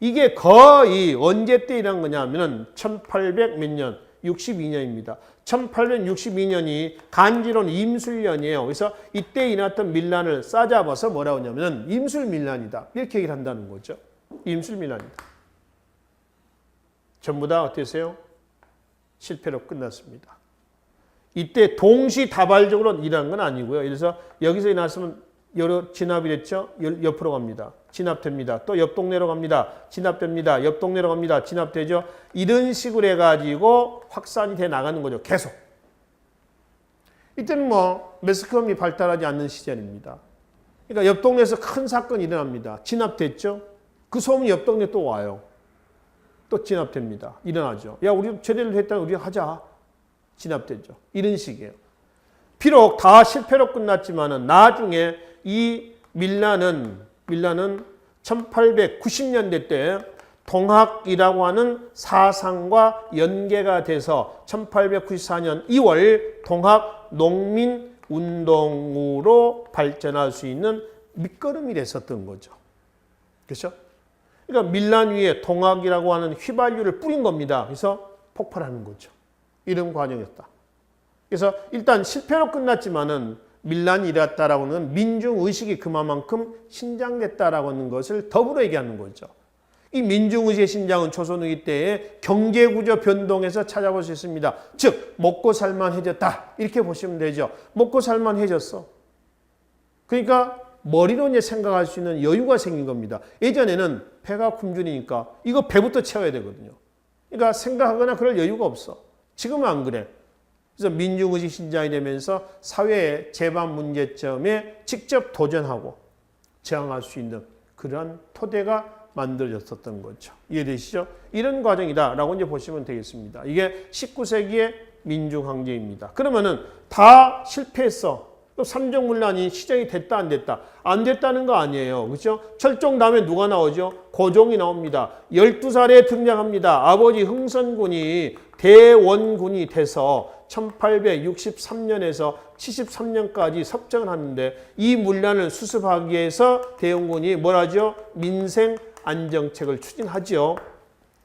이게 거의 언제 때 일어난 거냐 하면 1800 몇 년, 62년입니다. 1862년이 간지론 임술년이에요. 그래서 이때 일어났던 밀란을 싸잡아서 뭐라고 하냐면 임술밀란이다. 이렇게 얘기를 한다는 거죠. 임술밀란이다. 전부 다 어땠어요? 실패로 끝났습니다. 이때 동시다발적으로 일어난 건 아니고요. 그래서 여기서 일어났으면 여러 진압이 됐죠. 옆으로 갑니다. 진압됩니다. 또 옆 동네로 갑니다. 진압됩니다. 옆 동네로 갑니다. 진압되죠. 이런 식으로 해가지고 확산이 돼 나가는 거죠. 계속. 이때는 뭐 매스컴이 발달하지 않는 시절입니다. 그러니까 옆 동네에서 큰 사건이 일어납니다. 진압됐죠. 그 소문이 옆 동네 또 와요. 또 진압됩니다. 일어나죠. 야 우리 제대로 했다면 우리 하자. 진압되죠. 이런 식이에요. 비록 다 실패로 끝났지만은 나중에 이 밀란은 1890년대 때 동학이라고 하는 사상과 연계가 돼서 1894년 2월 동학 농민운동으로 발전할 수 있는 밑거름이 됐었던 거죠. 그렇죠? 그러니까 밀란 위에 동학이라고 하는 휘발유를 뿌린 겁니다. 그래서 폭발하는 거죠. 이런 과정이었다. 그래서 일단 실패로 끝났지만은 밀란이 일어났다라고 하는 민중의식이 그만큼 신장됐다라고 하는 것을 더불어 얘기하는 거죠. 이 민중의식의 신장은 조선 후기 때의 경제구조 변동에서 찾아볼 수 있습니다. 즉 먹고 살만해졌다. 이렇게 보시면 되죠. 먹고 살만해졌어. 그러니까 머리로 이제 생각할 수 있는 여유가 생긴 겁니다. 예전에는 배가 굶주리니까 이거 배부터 채워야 되거든요. 그러니까 생각하거나 그럴 여유가 없어. 지금은 안 그래. 그래서 민중의식 신장이 되면서 사회의 재반 문제점에 직접 도전하고 저항할 수 있는 그런 토대가 만들어졌었던 거죠. 이해되시죠? 이런 과정이다라고 이제 보시면 되겠습니다. 이게 19세기의 민중항쟁입니다. 그러면은 다 실패했어. 또 삼정문란이 시정이 됐다 안 됐다? 안 됐다는 거 아니에요. 그렇죠? 철종 다음에 누가 나오죠? 고종이 나옵니다. 12살에 등장합니다. 아버지 흥선군이 대원군이 돼서 1863년에서 73년까지 섭정을 하는데 이 문란을 수습하기 위해서 대원군이 뭐라죠? 민생 안정책을 추진하죠.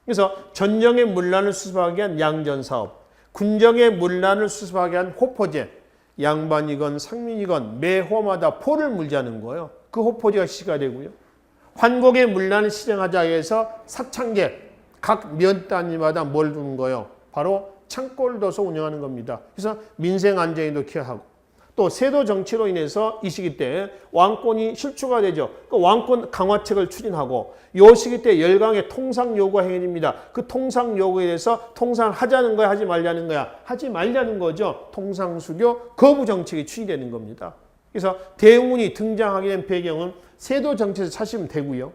그래서 전령의 문란을 수습하기 위한 양전사업, 군정의 문란을 수습하기 위한 호포제, 양반이건 상민이건 매 호마다 포를 물자는 거예요. 그 호포제가 시가 되고요. 환곡의 문란을 시정하자 해서 사창제, 각 면 단위마다 뭘 두는 거예요? 바로 창고를 둬서 운영하는 겁니다. 그래서 민생 안정에도 기여하고 또 세도 정치로 인해서 이 시기 때 왕권이 실추가 되죠. 그 왕권 강화책을 추진하고 이 시기 때 열강의 통상 요구가 행해집니다. 그 통상 요구에 대해서 통상을 하자는 거야, 하지 말자는 거야? 하지 말자는 거죠. 통상수교 거부 정책이 추진되는 겁니다. 그래서 대웅군이 등장하게 된 배경은 세도 정책에서 찾으시면 되고요.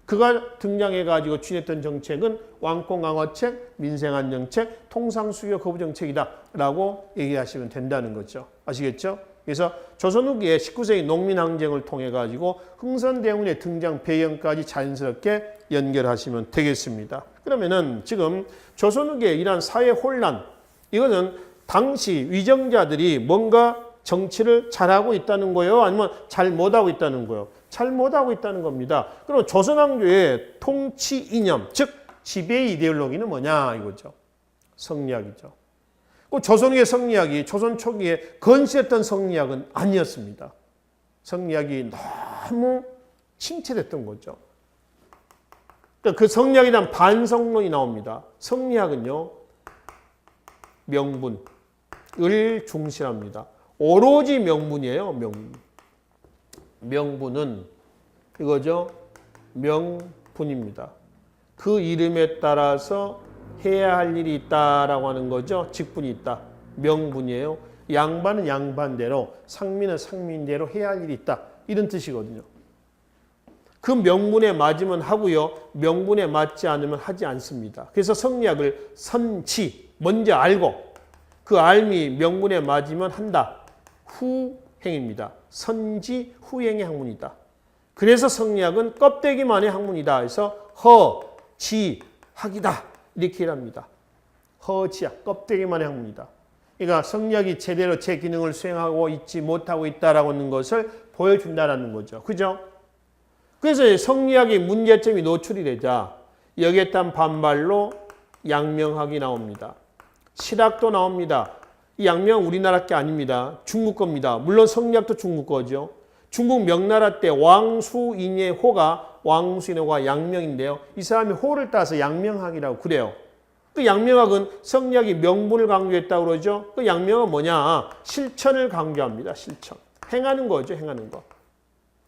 그가 등장해가지고 추진했던 정책은 왕권 강화책, 민생안정책, 통상수교 거부 정책이다라고 얘기하시면 된다는 거죠. 아시겠죠? 그래서 조선 후기에 19세기 농민항쟁을 통해 가지고 흥선대원의 등장 배경까지 자연스럽게 연결하시면 되겠습니다. 그러면은 지금 조선 후기에 이러한 사회 혼란, 이거는 당시 위정자들이 뭔가 정치를 잘하고 있다는 거예요? 아니면 잘 못하고 있다는 거예요? 잘 못하고 있다는 겁니다. 그럼 조선왕조의 통치 이념, 즉 지배 이데올로기는 뭐냐 이거죠. 성리학이죠. 그 조선의 성리학이 조선 초기에 건실했던 성리학은 아니었습니다. 성리학이 너무 침체됐던 거죠. 그 성리학에 대한 반성론이 나옵니다. 성리학은요, 명분을 중시합니다. 오로지 명분이에요. 명분은 이거죠. 명분입니다. 그 이름에 따라서 해야 할 일이 있다라고 하는 거죠. 직분이 있다. 명분이에요. 양반은 양반대로, 상민은 상민대로 해야 할 일이 있다. 이런 뜻이거든요. 그 명분에 맞으면 하고요. 명분에 맞지 않으면 하지 않습니다. 그래서 성리학을 선치, 먼저 알고 그 알미 명분에 맞으면 한다. 후행입니다. 선지 후행의 학문이다. 그래서 성리학은 껍데기만의 학문이다. 그래서 허지학이다. 이렇게 합니다. 허지학, 껍데기만의 학문이다. 그러니까 성리학이 제대로 제 기능을 수행하고 있지 못하고 있다라고 하는 것을 보여준다라는 거죠. 그죠? 그래서 성리학의 문제점이 노출이 되자 여기에 따른 반발로 양명학이 나옵니다. 실학도 나옵니다. 이 양명은 우리나라 게 아닙니다. 중국 겁니다. 물론 성리학도 중국 거죠. 중국 명나라 때 왕수인의 호가 왕수인의 호가 양명인데요. 이 사람이 호를 따서 양명학이라고 그래요. 그 양명학은 성리학이 명분을 강조했다고 그러죠. 그 양명은 뭐냐? 실천을 강조합니다. 실천. 행하는 거죠. 행하는 거.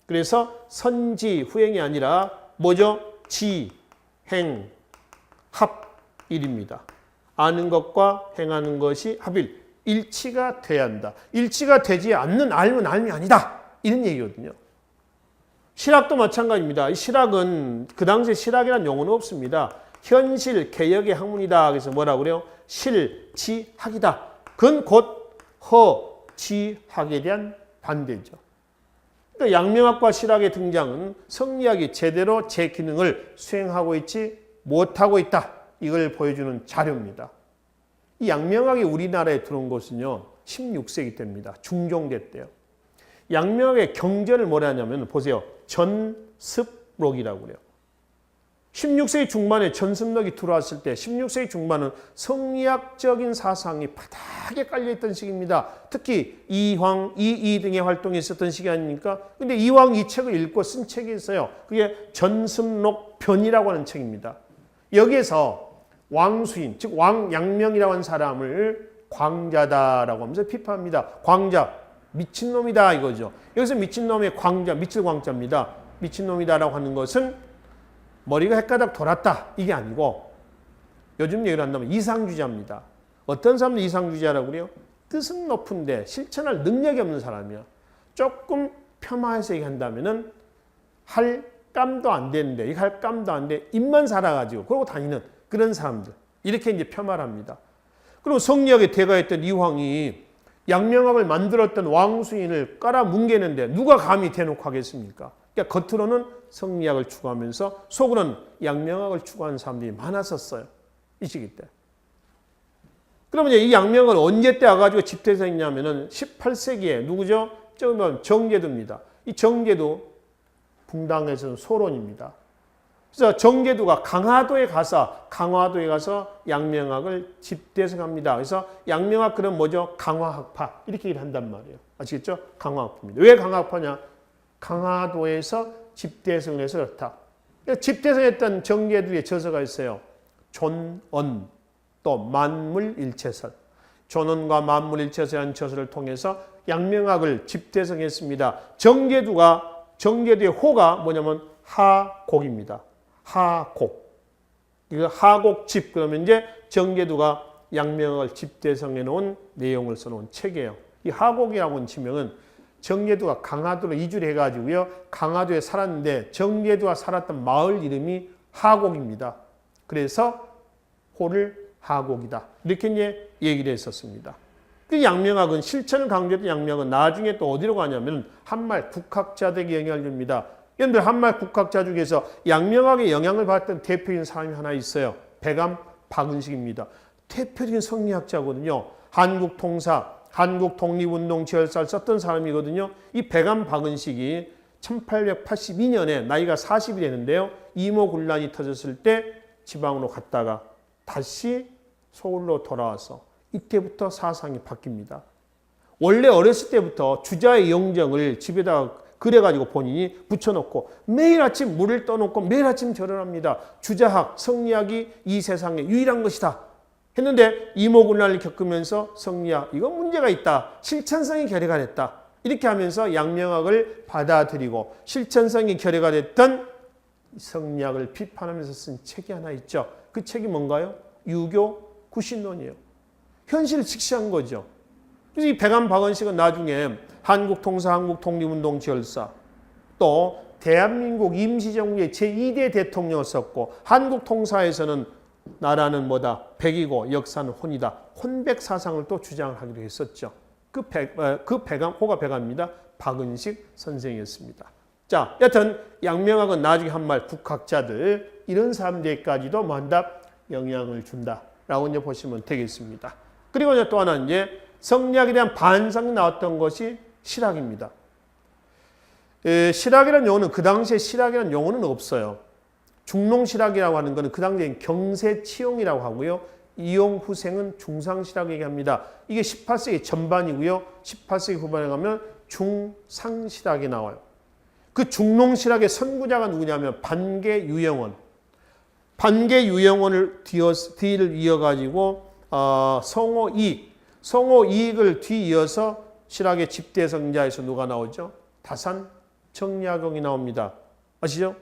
그래서 선지, 후행이 아니라 뭐죠? 지, 행, 합, 일입니다. 아는 것과 행하는 것이 합일. 일치가 돼야 한다. 일치가 되지 않는 알면 알미 아니다. 이런 얘기거든요. 실학도 마찬가지입니다. 이 실학은 그 당시에 실학이라는 용어는 없습니다. 현실 개혁의 학문이다. 그래서 뭐라고 그래요? 실지학이다. 그건 곧 허지학에 대한 반대죠. 그러니까 양명학과 실학의 등장은 성리학이 제대로 제 기능을 수행하고 있지 못하고 있다. 이걸 보여주는 자료입니다. 이 양명학이 우리나라에 들어온 것은요. 16세기 때입니다. 중종대 때요. 양명학의 경전을 뭐라 하냐면 보세요. 전습록이라고 그래요. 16세기 중반에 전습록이 들어왔을 때 16세기 중반은 성리학적인 사상이 바닥에 깔려있던 시기입니다. 특히 이황, 이이 등의 활동이 있었던 시기 아닙니까? 근데 이황 이 책을 읽고 쓴 책이 있어요. 그게 전습록편이라고 하는 책입니다. 여기에서 왕수인, 즉 왕양명이라고 하는 사람을 광자다라고 하면서 비판합니다. 광자, 미친놈이다 이거죠. 여기서 미친놈의 광자, 미칠 광자입니다. 미친놈이다라고 하는 것은 머리가 헷가닥 돌았다 이게 아니고 요즘 얘기를 한다면 이상주의자입니다. 어떤 사람들 이상주의자라고 그래요? 뜻은 높은데 실천할 능력이 없는 사람이야. 조금 폄하해서 얘기한다면은 할 깜도 안 되는데 이거 할 깜도 안 돼. 입만 살아가지고 그러고 다니는 그런 사람들. 이렇게 이제 폄하를 합니다. 그리고 성리학의 대가였던 이황이 양명학을 만들었던 왕수인을 깔아뭉개는데 누가 감히 대놓고 하겠습니까? 그러니까 겉으로는 성리학을 추구하면서 속으로는 양명학을 추구하는 사람들이 많았었어요. 이 시기 때. 그러면 이 양명을 언제 때 와가지고 집대성했냐면은 18세기에 누구죠? 정제두입니다. 이 정제두 붕당에서는 소론입니다. 그래서 정제두가 강화도에 가서 양명학을 집대성합니다. 그래서 양명학 그럼 뭐죠? 강화학파 이렇게 얘기를 한단 말이에요. 아시겠죠? 강화학파입니다. 왜 강화학파냐? 강화도에서 집대성을 해서 그렇다. 집대성했던 정제두의 저서가 있어요. 존언 또 만물일체설. 존언과 만물일체설이라는 저서를 통해서 양명학을 집대성했습니다. 정제두의 호가 뭐냐면 하곡입니다. 하곡. 이거 하곡집 그러면 이제 정제두가 양명학을 집대성해 놓은 내용을 써놓은 책이에요. 이 하곡이라고 하는 지명은 정제두가 강화도로 이주를 해가지고요. 강화도에 살았는데 정제두가 살았던 마을 이름이 하곡입니다. 그래서 호를 하곡이다. 이렇게 이제 얘기를 했었습니다. 그 양명학은 실천을 강조했던 양명학은 나중에 또 어디로 가냐면 한말 국학자들에게 영향을 줍니다. 여러분들 한말 국학자 중에서 양명학에 영향을 받았던 대표적인 사람이 하나 있어요. 백암 박은식입니다. 대표적인 성리학자거든요. 한국 통사, 한국 독립운동 지열사를 썼던 사람이거든요. 이 백암 박은식이 1882년에 나이가 40이 되는데요. 이모군란이 터졌을 때 지방으로 갔다가 다시 서울로 돌아와서 이때부터 사상이 바뀝니다. 원래 어렸을 때부터 주자의 영정을 집에다가 그래가지고 본인이 붙여놓고 매일 아침 물을 떠놓고 매일 아침 절을 합니다. 주자학, 성리학이 이 세상에 유일한 것이다. 했는데 이모군란을 겪으면서 성리학, 이건 문제가 있다. 실천성이 결여가 됐다. 이렇게 하면서 양명학을 받아들이고 실천성이 결여가 됐던 성리학을 비판하면서 쓴 책이 하나 있죠. 그 책이 뭔가요? 유교 구신론이에요. 현실을 직시한 거죠. 그래서 이 백암 박은식은 나중에 한국통사, 한국독립운동 지열사, 또 대한민국 임시정부의 제2대 대통령을 썼고 한국통사에서는 나라는 뭐다? 백이고 역사는 혼이다. 혼백 사상을 또 주장을 하기도 했었죠. 호가 백암입니다. 박은식 선생이었습니다. 자, 여튼 양명학은 나중에 한말 국학자들 이런 사람들까지도 뭐한다? 영향을 준다라고 이제 보시면 되겠습니다. 그리고 이제 또 하나는 이제 성리학에 대한 반성이 나왔던 것이 실학입니다. 실학이라는 용어는 그 당시에 실학이라는 용어는 없어요. 중농실학이라고 하는 것은 그 당시에 경세치용이라고 하고요. 이용후생은 중상실학 얘기합니다. 이게 18세기 전반이고요. 18세기 후반에 가면 중상실학이 나와요. 그 중농실학의 선구자가 누구냐면 반계유영원. 반계유영원을 뒤를 이어가지고 성호이익을 뒤이어서 실학의 집대성자에서 누가 나오죠? 다산정약용이 나옵니다. 아시죠?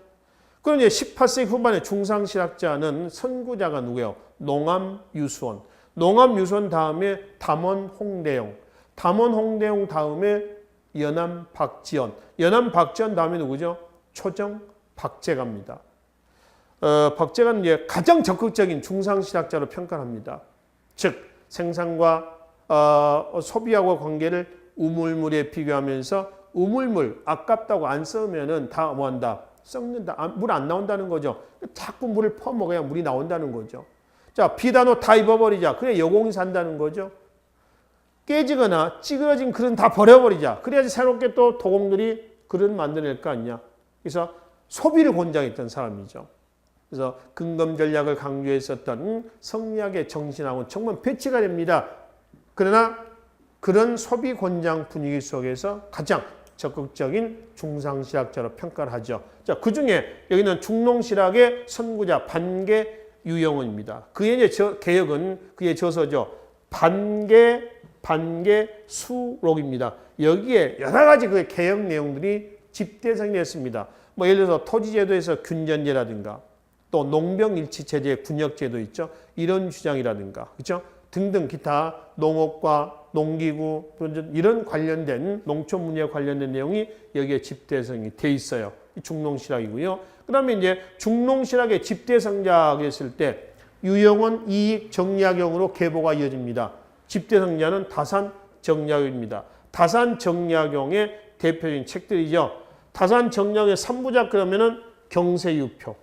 그럼 이제 18세기 후반에 중상실학자는 선구자가 누구예요? 농암유수원. 농암유수원 다음에 담원홍대용. 담원홍대용 다음에 연암박지원. 연암박지원 다음에 누구죠? 초정박재가입니다. 박재가는 이제 가장 적극적인 중상실학자로 평가합니다. 즉 생산과 소비하고 관계를 우물물에 비교하면서 우물물 아깝다고 안 쓰면은 다 뭐한다? 썩는다. 물 안 나온다는 거죠. 자꾸 물을 퍼먹어야 물이 나온다는 거죠. 자, 비단옷 다 입어버리자. 그래 여공이 산다는 거죠. 깨지거나 찌그러진 그릇 다 버려버리자. 그래야지 새롭게 또 도공들이 그릇 만들어낼 거 아니냐. 그래서 소비를 권장했던 사람이죠. 그래서 근검 전략을 강조했었던 성리학의 정신하고는 정말 배치가 됩니다. 그러나 그런 소비 권장 분위기 속에서 가장 적극적인 중상실학자로 평가를 하죠. 자, 그 중에 여기는 중농실학의 선구자 반계유영원입니다. 그의 이제 개혁은 그의 저서죠. 반계수록입니다. 여기에 여러 가지 그 개혁 내용들이 집대성이 됐습니다. 뭐 예를 들어서 토지제도에서 균전제라든가 또 농병일치체제의 군역제도 있죠. 이런 주장이라든가 그렇죠? 등등 기타 농업과 농기구 이런 관련된 농촌 문제에 관련된 내용이 여기에 집대성이 돼 있어요. 중농실학이고요. 그다음에 이제 중농실학의 집대성자가 있을 때 유영원 이익 정리학용으로 계보가 이어집니다. 집대성자는 다산 정약용입니다. 다산 정약용의 대표적인 책들이죠. 다산 정약용의 3부작 그러면은 경세유표,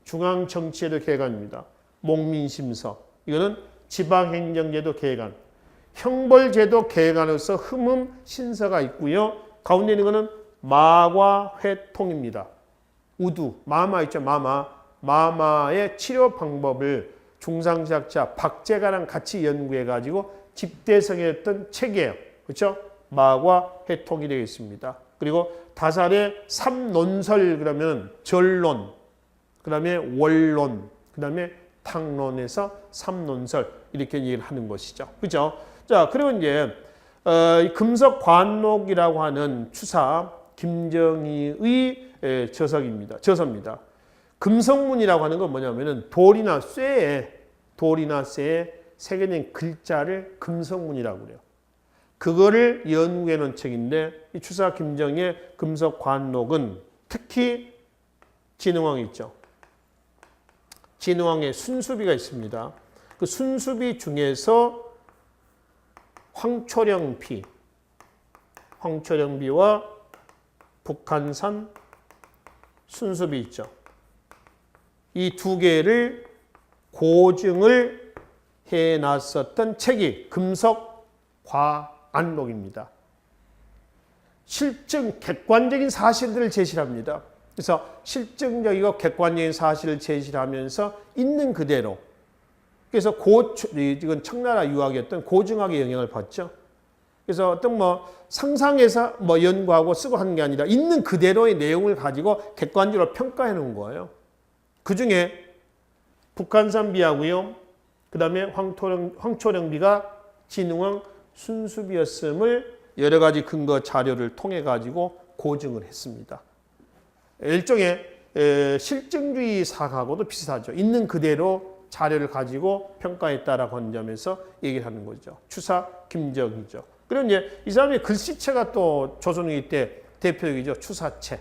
중앙정치제도 개관입니다. 목민심서, 이거는 지방행정제도 개관, 형벌제도 개관으로서 흠음 신서가 있고요. 가운데 있는 거는 마과회통입니다. 우두, 마마 있죠, 마마의 치료 방법을 중상시학자 박재가랑 같이 연구해가지고 집대성했던 책이에요. 그렇죠? 마과회통이 되겠습니다. 그리고 다산의 삼논설 그러면 전론, 그 다음에 원론, 그 다음에 탕론에서 삼논설 이렇게 얘기를 하는 것이죠. 그죠? 자, 그리고 이제 금석관록이라고 하는 추사 김정희의 저서입니다. 금석문이라고 하는 건 뭐냐면은 돌이나 쇠에 새겨진 글자를 금석문이라고 그래요. 그거를 연구해 놓은 책인데 이 추사 김정희의 금석관록은 특히 진흥왕이 있죠. 진흥왕의 순수비가 있습니다. 그 순수비 중에서 황초령비와 북한산 순수비 있죠. 이 두 개를 고증을 해놨었던 책이 금석과안록입니다. 실증, 객관적인 사실들을 제시합니다. 그래서 실증적이고 객관적인 사실을 제시하면서 있는 그대로, 그래서 이건 청나라 유학이었던 고증학의 영향을 받죠. 그래서 어떤 상상해서 연구하고 쓰고 하는 게 아니라 있는 그대로의 내용을 가지고 객관적으로 평가해 놓은 거예요. 그 중에 북한산비하고요, 그 다음에 황초령비가 진흥왕 순수비였음을 여러 가지 근거 자료를 통해 가지고 고증을 했습니다. 일종의 실증주의 사학하고도 비슷하죠. 있는 그대로 자료를 가지고 평가했다라고 하는 점에서 얘기를 하는 거죠. 추사 김정희죠. 그리고 이제 이 사람의 글씨체가 또 조선후기 때 대표적이죠. 추사체.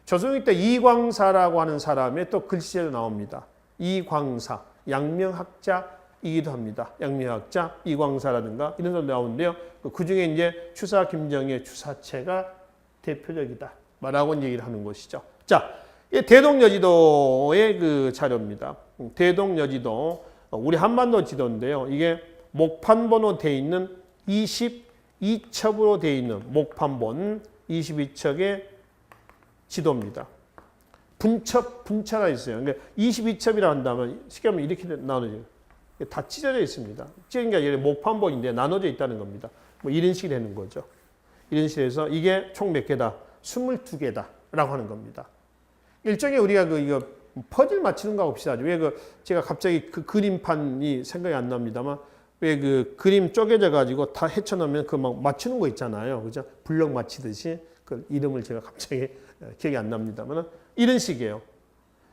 조선후기 때 이광사라고 하는 사람의 또 글씨체도 나옵니다. 이광사, 양명학자이기도 합니다. 양명학자 이광사라든가 이런 사람 나오는데요. 그 중에 이제 추사 김정희의 추사체가 대표적이다. 라고 얘기를 하는 것이죠. 자, 대동여지도의 그 자료입니다. 대동여지도, 우리 한반도 지도인데요. 이게 목판본으로 되어 있는 22첩으로 되어 있는 목판본 22척의 지도입니다. 분차가 있어요. 그러니까 22첩이라 한다면 쉽게 하면 이렇게 나눠져요. 다 찢어져 있습니다. 찢어진 게 아니라 목판본인데 나눠져 있다는 겁니다. 이런 식이 되는 거죠. 이런 식에서 이게 총 몇 개다? 22개다라고 하는 겁니다. 일종의 우리가 이거 퍼즐 맞추는 거하고 비슷하죠. 왜 제가 갑자기 그 그림판이 생각이 안 납니다만, 왜 그 그림 쪼개져 가지고 다 헤쳐놓으면 그 막 맞추는 거 있잖아요. 그죠? 블럭 맞히듯이 그 이름을 제가 갑자기 기억이 안 납니다만 이런 식이에요.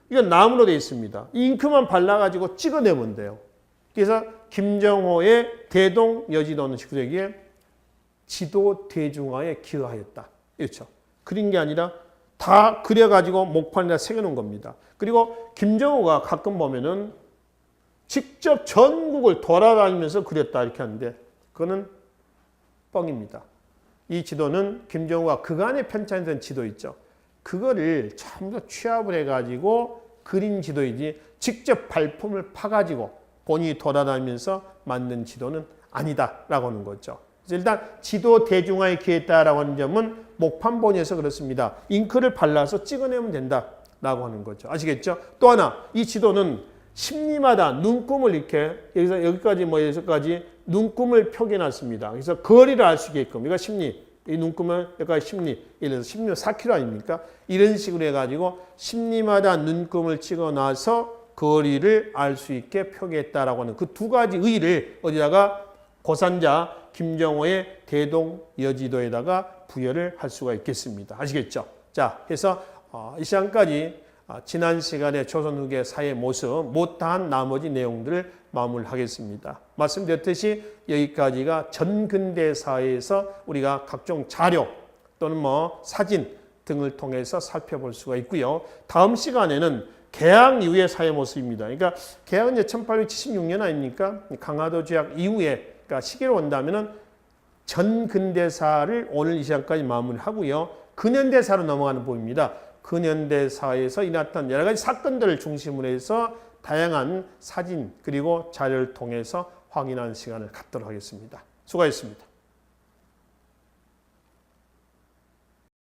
이건 나무로 되어 있습니다. 잉크만 발라가지고 찍어내면 돼요. 그래서 김정호의 대동여지도는 19세기에 지도 대중화에 기여하였다. 이렇죠. 그린 게 아니라 다 그려가지고 목판에다 새겨놓은 겁니다. 그리고 김정호가 가끔 보면은 직접 전국을 돌아다니면서 그렸다 이렇게 하는데 그거는 뻥입니다. 이 지도는 김정호가 그간에 편찬된 지도 있죠. 그거를 전부 취합을 해가지고 그린 지도이지 직접 발품을 파가지고 본인이 돌아다니면서 만든 지도는 아니다라고 하는 거죠. 그래서 일단 지도 대중화에 기여했다라고 하는 점은 목판본에서 그렇습니다. 잉크를 발라서 찍어내면 된다라고 하는 거죠. 아시겠죠? 또 하나, 이 지도는 심리마다 눈금을 이렇게 여기까지 여기까지 눈금을 표기해놨습니다. 그래서 거리를 알 수 있게끔, 이거 심리, 이 눈금을 여기까지 심리, 예를 들어서 10년 4km 아닙니까? 이런 식으로 해가지고 심리마다 눈금을 찍어놔서 거리를 알 수 있게 표기했다라고 하는 그 두 가지 의의를 어디다가 고산자 김정호의 대동여지도에다가 부여를 할 수가 있겠습니다. 아시겠죠? 자, 그래서 이 시간까지 지난 시간에 조선 후기의 사회의 모습 못다한 나머지 내용들을 마무리하겠습니다. 말씀드렸듯이 여기까지가 전근대 사회에서 우리가 각종 자료 또는 사진 등을 통해서 살펴볼 수가 있고요. 다음 시간에는 개항 이후의 사회 모습입니다. 그러니까 개항은 1876년 아닙니까? 강화도 조약 이후에 그러니까 시계로 온다면은 전근대사를 오늘 이 시간까지 마무리하고요. 근현대사로 넘어가는 부분입니다. 근현대사에서 일어났던 여러 가지 사건들을 중심으로 해서 다양한 사진 그리고 자료를 통해서 확인하는 시간을 갖도록 하겠습니다. 수고하셨습니다.